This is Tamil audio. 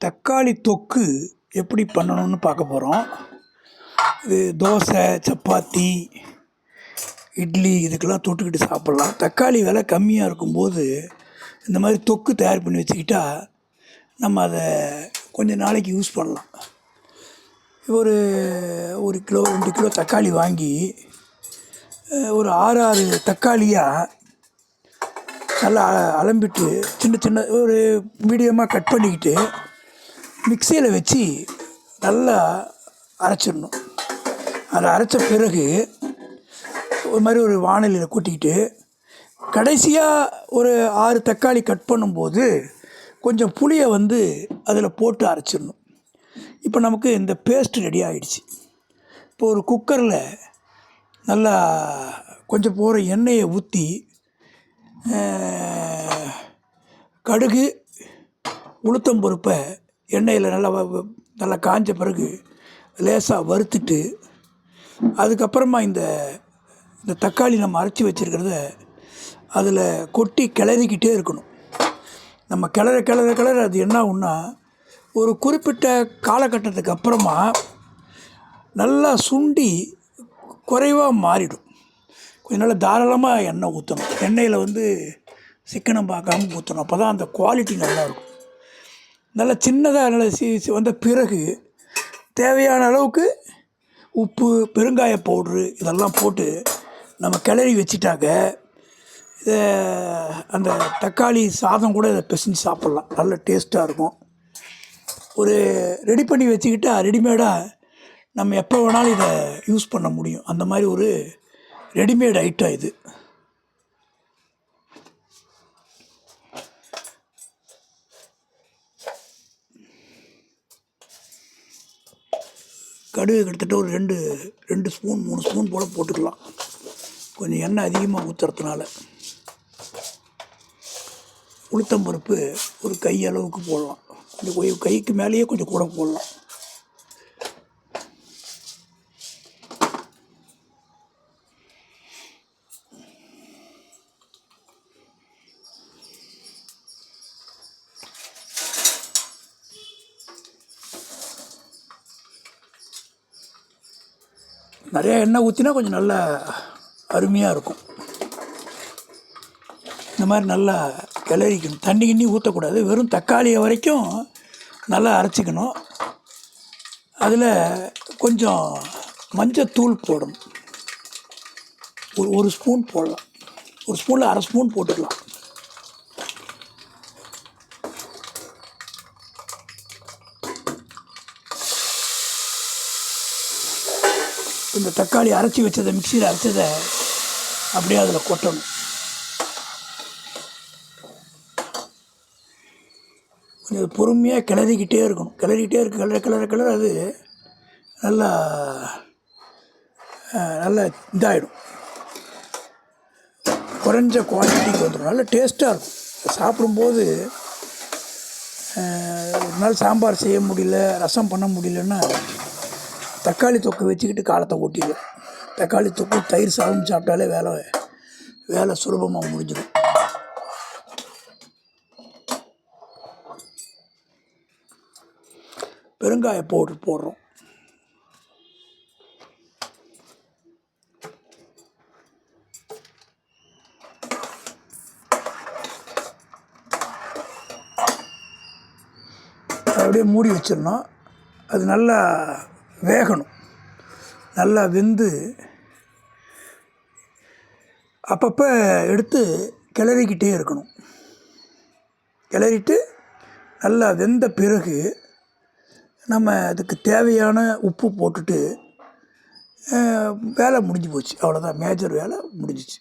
தக்காளி தொக்கு எப்படி பண்ணணும்னு பார்க்க போகிறோம். இது தோசை, சப்பாத்தி, இட்லி இதுக்கெல்லாம் தொட்டுக்கிட்டு சாப்பிட்லாம். தக்காளி விலை கம்மியாக இருக்கும்போது இந்த மாதிரி தொக்கு தயார் பண்ணி வச்சுக்கிட்டா நம்ம அதை கொஞ்சம் நாளைக்கு யூஸ் பண்ணலாம். ஒரு 1 கிலோ 2 கிலோ தக்காளி வாங்கி ஒரு 6 தக்காளியாக நல்லா அலம்பிட்டு சின்ன சின்ன ஒரு மீடியமாக கட் பண்ணிக்கிட்டு மிக்சியில் வச்சு நல்லா அரைச்சிடணும். அதை அரைச்ச பிறகு ஒரு மாதிரி ஒரு வாணலியில் கூட்டிக்கிட்டு கடைசியாக ஒரு 6 தக்காளி கட் பண்ணும்போது கொஞ்சம் புளியை அதில் போட்டு அரைச்சிடணும். இப்போ நமக்கு இந்த பேஸ்ட் ரெடி ஆகிடுச்சு. இப்போ ஒரு குக்கரில் நல்லா கொஞ்சம் போகிற எண்ணெயை ஊற்றி கடுகு, உளுத்தம்பருப்பை எண்ணெயில் நல்லா காஞ்ச பிறகு லேசாக வறுத்துட்டு அதுக்கப்புறமா இந்த தக்காளி நம்ம அரைச்சி வச்சுருக்கிறத அதில் கொட்டி கிளறிக்கிட்டே இருக்கணும். நம்ம கிளற அது என்ன ஆகும்னா ஒரு குறிப்பிட்ட காலகட்டத்துக்கு அப்புறமா நல்லா சுண்டி குறைவாக மாறிடும். கொஞ்சம் நல்லா தாராளமாக எண்ணெய் ஊற்றணும். எண்ணெயில் சிக்கனம் பார்க்காம ஊற்றணும். அப்போ தான் அந்த குவாலிட்டி நல்லாயிருக்கும். நல்லா சின்னதாக நல்லா வந்த பிறகு தேவையான அளவுக்கு உப்பு, பெருங்காய பவுட்ரு இதெல்லாம் போட்டு நம்ம கிளறி வச்சிட்டாக்க இதை அந்த தக்காளி சாதம் கூட இதை பிசைஞ்சு சாப்பிட்லாம். நல்ல டேஸ்ட்டாக இருக்கும். ஒரு ரெடி பண்ணி வச்சுக்கிட்டா ரெடிமேடாக நம்ம எப்போ வேணாலும் இதை யூஸ் பண்ண முடியும். அந்த மாதிரி ஒரு ரெடிமேட் ஐட்டம் இது. கடுகு கிட்டத்தட்ட ஒரு 2 ஸ்பூன் 3 ஸ்பூன் போல் போட்டுக்கலாம். கொஞ்சம் எண்ணெய் அதிகமாக ஊற்றுறதுனால. உளுத்தம்பருப்பு ஒரு கை அளவுக்கு போடலாம். கொஞ்சம் கைக்கு மேலேயே கொஞ்சம் கூட போடலாம். நிறையா எண்ணெய் ஊற்றினா கொஞ்சம் நல்லா அருமையாக இருக்கும். இந்த மாதிரி நல்லா கிளறிக்கணும். தண்ணி கிண்ணி ஊற்றக்கூடாது. வெறும் தக்காளியை வரைக்கும் நல்லா அரைச்சிக்கணும். அதில் கொஞ்சம் மஞ்சத்தூள் போடணும். ஒரு ஸ்பூன் போடலாம். ஒரு ஸ்பூனில் அரை ஸ்பூன் போட்டுக்கலாம். இந்த தக்காளி அரைச்சி வச்சதை, மிக்சியில் அரைச்சதை அப்படியே அதில் கொட்டணும். கொஞ்சம் பொறுமையாக கிளறிக்கிட்டே இருக்கணும். கிளற அது நல்லா இதாகிடும். குறைஞ்ச குவான்டிட்டிக்கு வந்துடும். நல்ல டேஸ்ட்டாக இருக்கும். சாப்பிடும்போது ஒரு நாள் சாம்பார் செய்ய முடியல, ரசம் பண்ண முடியலன்னா தக்காளி தொக்கு வச்சுக்கிட்டு காலத்தை ஓட்டிடும். தக்காளி தொக்கு தயிர் சாதம் சாப்பிட்டாலே வேலை சுலபமாக முடிஞ்சிடும். பெருங்காய பவுடர் போடுறோம். அப்படியே மூடி வச்சிடணும். அது நல்லா வேகணும். நல்லா வெந்து அப்பப்போ எடுத்து கிளறிக்கிட்டே இருக்கணும். கிளறிட்டு நல்லா வெந்த பிறகு நம்ம அதுக்கு தேவையான உப்பு போட்டுட்டு வேலை முடிஞ்சு போச்சு. அவ்வளோதான், மேஜர் வேலை முடிஞ்சிச்சு.